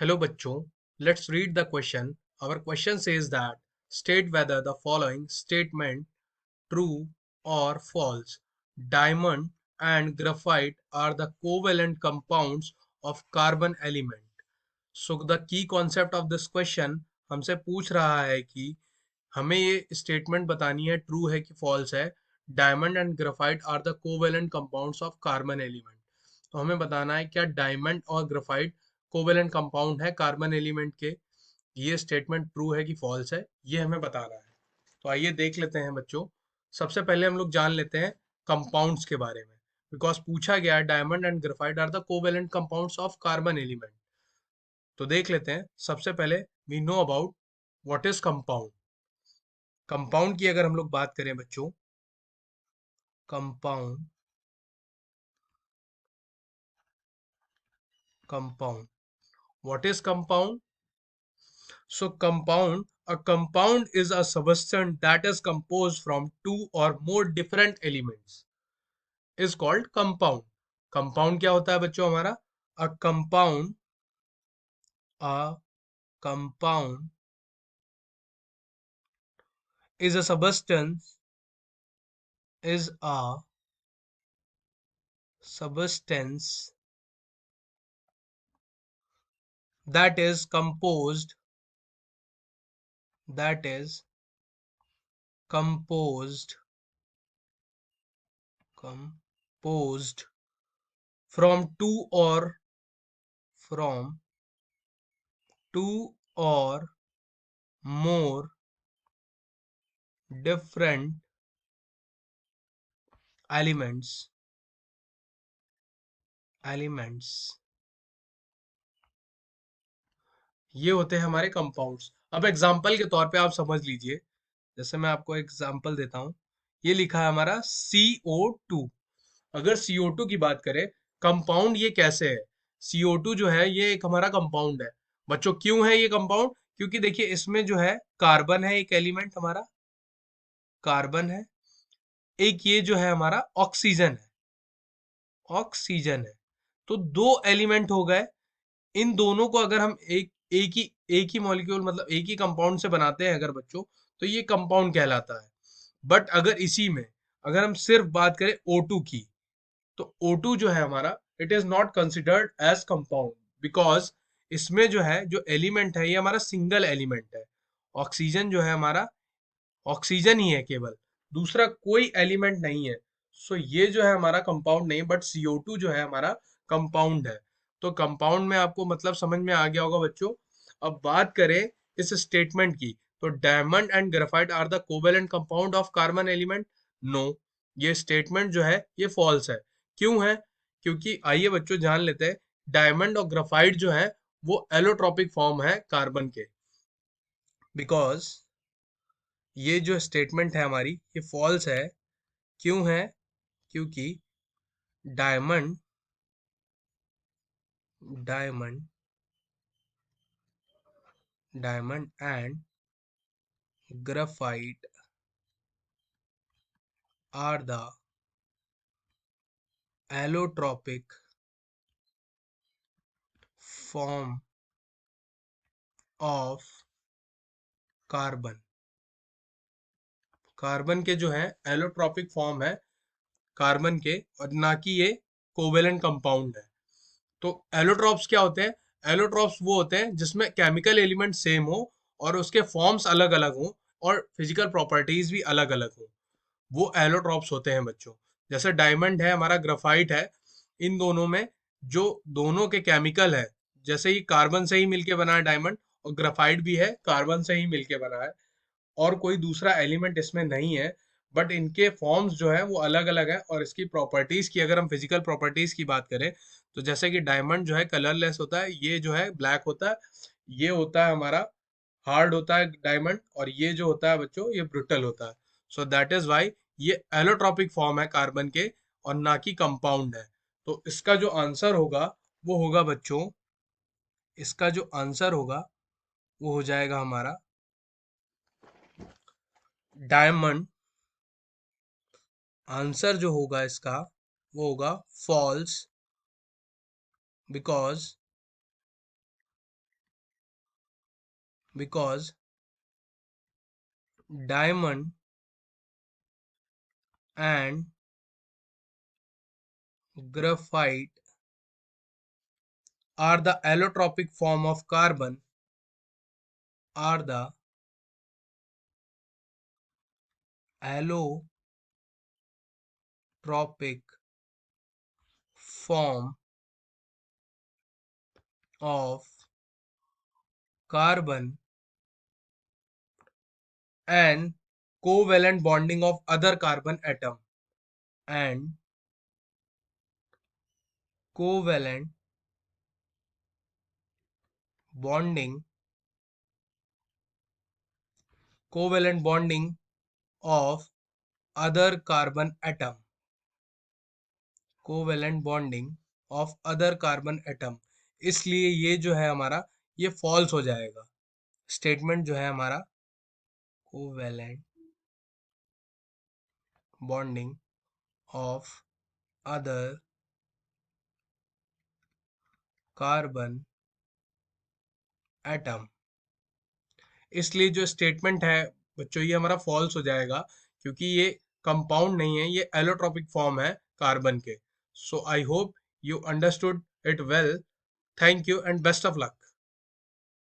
Hello bachcho, let's read the question. Our question says that state whether the following statement true or false. Diamond and graphite are the covalent compounds of carbon element. So the key concept of this question हमसे पूछ रहा है कि हमें ये statement बतानी है true है कि फॉल्स है. Diamond and graphite are the covalent compounds of carbon element. तो हमें बताना है क्या डायमंड और ग्राफाइट कोवेलेंट कंपाउंड है कार्बन एलिमेंट के. ये स्टेटमेंट ट्रू है कि फॉल्स है, ये हमें बताना है. तो आइए देख लेते हैं बच्चों. सबसे पहले हम लोग जान लेते हैं कंपाउंड्स के बारे में. बिकॉज पूछा गया है diamond and graphite are the covalent compounds of carbon element. तो देख लेते हैं. सबसे पहले we know about what is compound. Compound की अगर हम लोग बात करें बच्चों, compound compound what is compound. So a compound is a substance that is composed from two or more different elements is called compound. Compound क्या होता है बच्चों हमारा? A compound is a substance that is composed from two or more different elements. ये होते हैं हमारे compounds. अब एग्जांपल के तौर पे आप समझ लीजिए. जैसे मैं आपको एग्जांपल देता हूँ. ये लिखा है हमारा CO2. अगर CO2 की बात करें, कंपाउंड ये कैसे है. CO2 जो है ये एक हमारा कंपाउंड है. बच्चों क्यों है ये कंपाउंड? क्योंकि देखिए इसमें जो है कार्बन है, एक एलिमेंट हमारा कार्बन है. एक ये जो है हमारा ऑक्सीजन है. तो दो एलिमेंट हो गए. इन दोनों को अगर हम एक ही मॉलिक्यूल मतलब एक ही कंपाउंड से बनाते हैं अगर बच्चों, तो ये कंपाउंड कहलाता है. बट अगर इसी में अगर हम सिर्फ बात करें O2 की, तो O2 जो है हमारा it is not considered as compound. Because इसमें जो है जो एलिमेंट है ये हमारा सिंगल एलिमेंट है. ऑक्सीजन जो है हमारा ऑक्सीजन ही है केवल, दूसरा कोई एलिमेंट नहीं है. सो ये जो है हमारा कंपाउंड नहीं, बट CO2 जो है हमारा कंपाउंड है. तो कंपाउंड में आपको मतलब समझ में आ गया होगा बच्चों. अब बात करें इस स्टेटमेंट की, तो diamond and graphite are the covalent compound of carbon element. No, ये स्टेटमेंट जो है ये फॉल्स है. क्यों है? क्योंकि आइए बच्चों जान लेते हैं. डायमंड और ग्राफाइट जो है वो एलोट्रॉपिक फॉर्म है कार्बन के. बिकॉज ये जो स्टेटमेंट है हमारी ये फॉल्स है. क्यों है? क्योंकि diamond diamond diamond and graphite are the allotropic form of carbon. Carbon के जो है एलोट्रॉपिक फॉर्म है कार्बन के, और ना कि ये कोवेलेंट कंपाउंड है. तो एलोट्रॉप्स क्या होते हैं? एलोट्रॉप्स वो होते हैं जिसमें केमिकल एलिमेंट सेम हो और उसके फॉर्म्स अलग अलग हो और फिजिकल प्रॉपर्टीज भी अलग अलग हो. वो एलोट्रॉप्स होते हैं बच्चों. जैसे डायमंड है हमारा, ग्राफाइट है. इन दोनों में जो दोनों के केमिकल है, जैसे ही कार्बन से ही मिलके बना है डायमंड, और ग्राफाइट भी है कार्बन से ही मिलके बना है, और कोई दूसरा एलिमेंट इसमें नहीं है. बट इनके फॉर्म्स जो है वो अलग अलग है. और इसकी प्रॉपर्टीज की अगर हम फिजिकल प्रॉपर्टीज की बात करें, तो जैसे कि डायमंड जो है कलरलेस होता है, ये जो है ब्लैक होता है. ये होता है हमारा हार्ड होता है डायमंड, और ये जो होता है बच्चों ये ब्रिटल होता है. सो दैट इज वाई ये एलोट्रॉपिक फॉर्म है कार्बन के, और ना कि कंपाउंड है. तो इसका जो आंसर होगा वो होगा बच्चों, इसका जो आंसर होगा वो हो जाएगा हमारा डायमंड. आंसर जो होगा इसका वो होगा false. Because because diamond and graphite are the allotropic form of carbon, are the allotropic form of carbon, and covalent bonding of other carbon atom, and covalent bonding of other carbon atom, covalent bonding of other carbon atom। इसलिए ये जो है हमारा, ये false हो जाएगा। Statement जो है हमारा, covalent bonding of other carbon atom, इसलिए जो स्टेटमेंट है बच्चों ये हमारा फॉल्स हो जाएगा, क्योंकि ये कंपाउंड नहीं है, ये एलोट्रोपिक फॉर्म है कार्बन के। So I hope you understood it well. Thank you and best of luck.